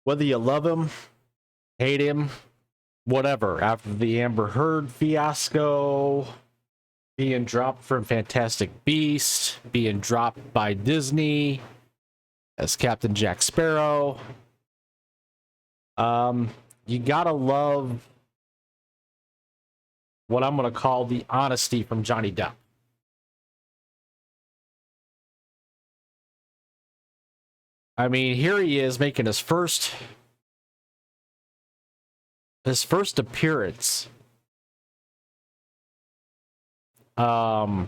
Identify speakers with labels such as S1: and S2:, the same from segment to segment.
S1: Whether you love him, hate him, whatever, after the Amber Heard fiasco, being dropped from Fantastic Beasts, being dropped by Disney as Captain Jack Sparrow, you gotta love what I'm gonna call the honesty from Johnny Depp. I mean, here he is making his first appearance. After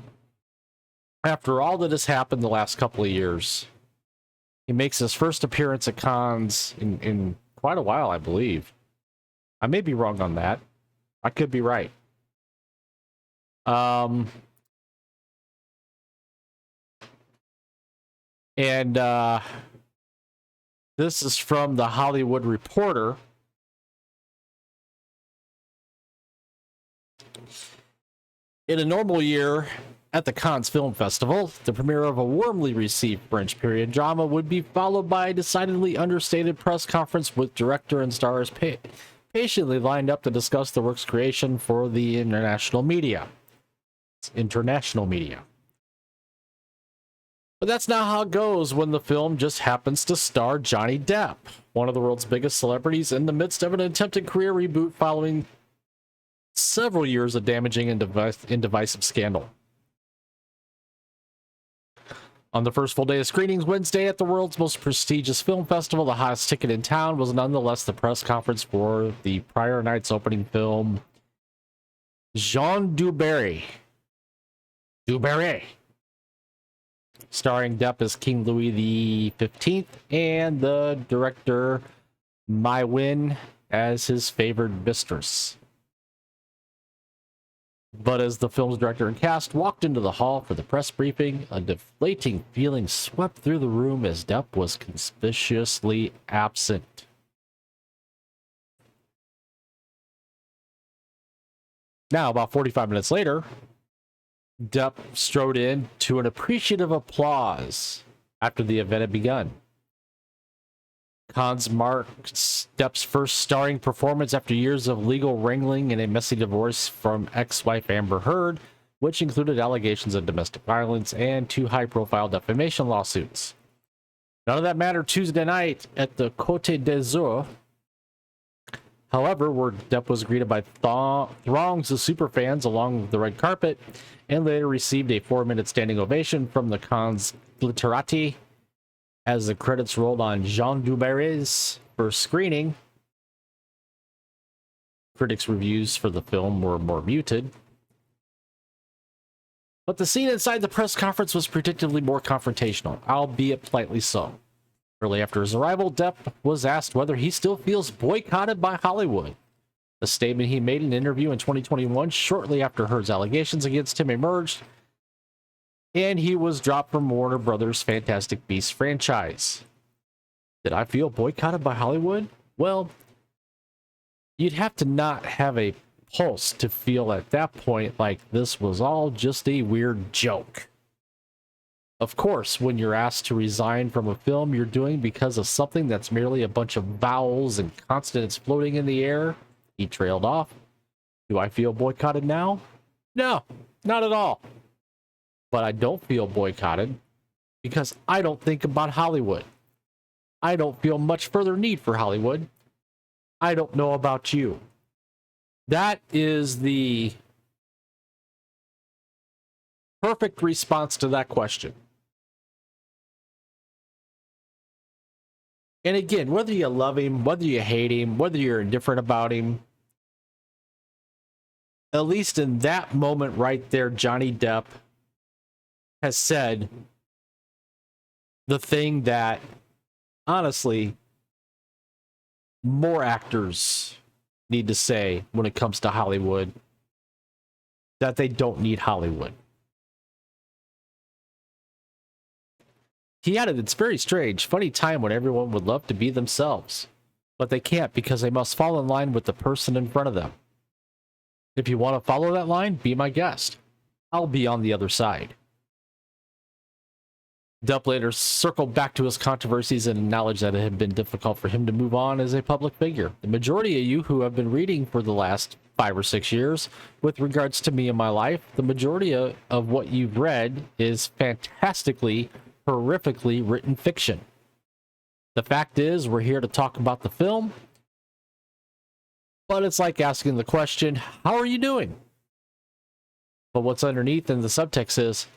S1: all that has happened the last couple of years, he makes his first appearance at cons in quite a while, I believe. I may be wrong on that. I could be right. And this is from The Hollywood Reporter. In a normal year at the Cannes Film Festival, the premiere of a warmly received French period drama would be followed by a decidedly understated press conference with director and stars patiently lined up to discuss the work's creation for the international media. But that's not how it goes when the film just happens to star Johnny Depp, one of the world's biggest celebrities, in the midst of an attempted career reboot following several years of damaging and divisive scandal. On the first full day of screenings Wednesday at the world's most prestigious film festival, the hottest ticket in town was nonetheless the press conference for the prior night's opening film, Jean Dubarry, starring Depp as King Louis XV and the director Mai Wen as his favored mistress. But as the film's director and cast walked into the hall for the press briefing, a deflating feeling swept through the room as Depp was conspicuously absent. Now, about 45 minutes later, Depp strode in to an appreciative applause after the event had begun. Cannes marked Depp's first starring performance after years of legal wrangling and a messy divorce from ex-wife Amber Heard, which included allegations of domestic violence and 2 high-profile defamation lawsuits. None of that mattered Tuesday night at the Côte d'Azur. However, where Depp was greeted by throngs of superfans along the red carpet and later received a 4-minute standing ovation from the Cannes glitterati as the credits rolled on Jean Dubarry's first screening. Critics' reviews for the film were more muted. But the scene inside the press conference was predictably more confrontational, albeit politely so. Early after his arrival, Depp was asked whether he still feels boycotted by Hollywood. A statement he made in an interview in 2021 shortly after Heard's allegations against him emerged, and he was dropped from Warner Brothers' Fantastic Beasts franchise. Did I feel boycotted by Hollywood? Well, you'd have to not have a pulse to feel at that point like this was all just a weird joke. Of course, when you're asked to resign from a film you're doing because of something that's merely a bunch of vowels and consonants floating in the air, he trailed off. Do I feel boycotted now? No, not at all. But I don't feel boycotted because I don't think about Hollywood. I don't feel much further need for Hollywood. I don't know about you. That is the perfect response to that question. And again, whether you love him, whether you hate him, whether you're indifferent about him, at least in that moment right there, Johnny Depp has said the thing that, honestly, more actors need to say when it comes to Hollywood, that they don't need Hollywood. He added, it's very strange, funny time when everyone would love to be themselves, but they can't because they must fall in line with the person in front of them. If you want to follow that line, be my guest. I'll be on the other side. Depp later circled back to his controversies and acknowledged that it had been difficult for him to move on as a public figure. The majority of you who have been reading for the last 5 or 6 years with regards to me and my life, the majority of what you've read is fantastically, horrifically written fiction. The fact is, we're here to talk about the film, but it's like asking the question, how are you doing? But what's underneath in the subtext is,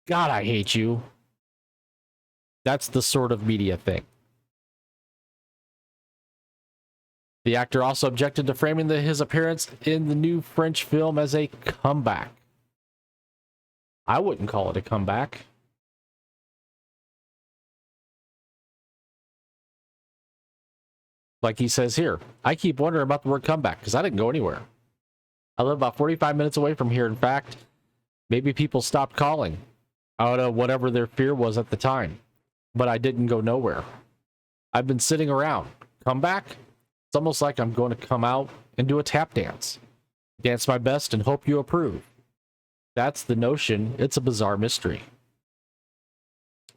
S1: God, I hate you. That's the sort of media thing. The actor also objected to framing his appearance in the new French film as a comeback. I wouldn't call it a comeback. Like he says here, I keep wondering about the word comeback because I didn't go anywhere. I live about 45 minutes away from here. In fact, maybe people stopped calling out of whatever their fear was at the time. But I didn't go nowhere. I've been sitting around. Come back? It's almost like I'm going to come out and do a tap dance. Dance my best and hope you approve. That's the notion. It's a bizarre mystery.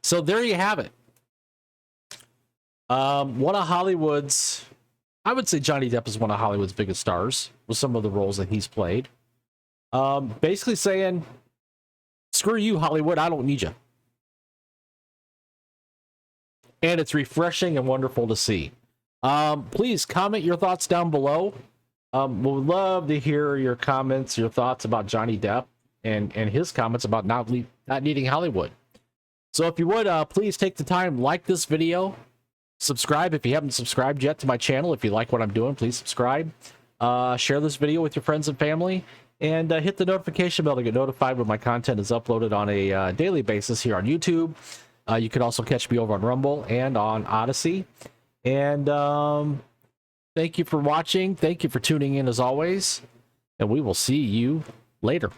S1: So there you have it. One of Hollywood's, I would say Johnny Depp is one of Hollywood's biggest stars with some of the roles that he's played. Basically saying, screw you, Hollywood, I don't need you. And it's refreshing and wonderful to see. Please comment your thoughts down below. We'd love to hear your comments, your thoughts about Johnny Depp and his comments about not needing Hollywood. So if you would, please take the time, like this video, subscribe if you haven't subscribed yet to my channel. If you like what I'm doing, please subscribe. Share this video with your friends and family, and hit the notification bell to get notified when my content is uploaded on a daily basis here on YouTube. You can also catch me over on Rumble and on Odyssey. And thank you for watching. Thank you for tuning in as always. And we will see you later.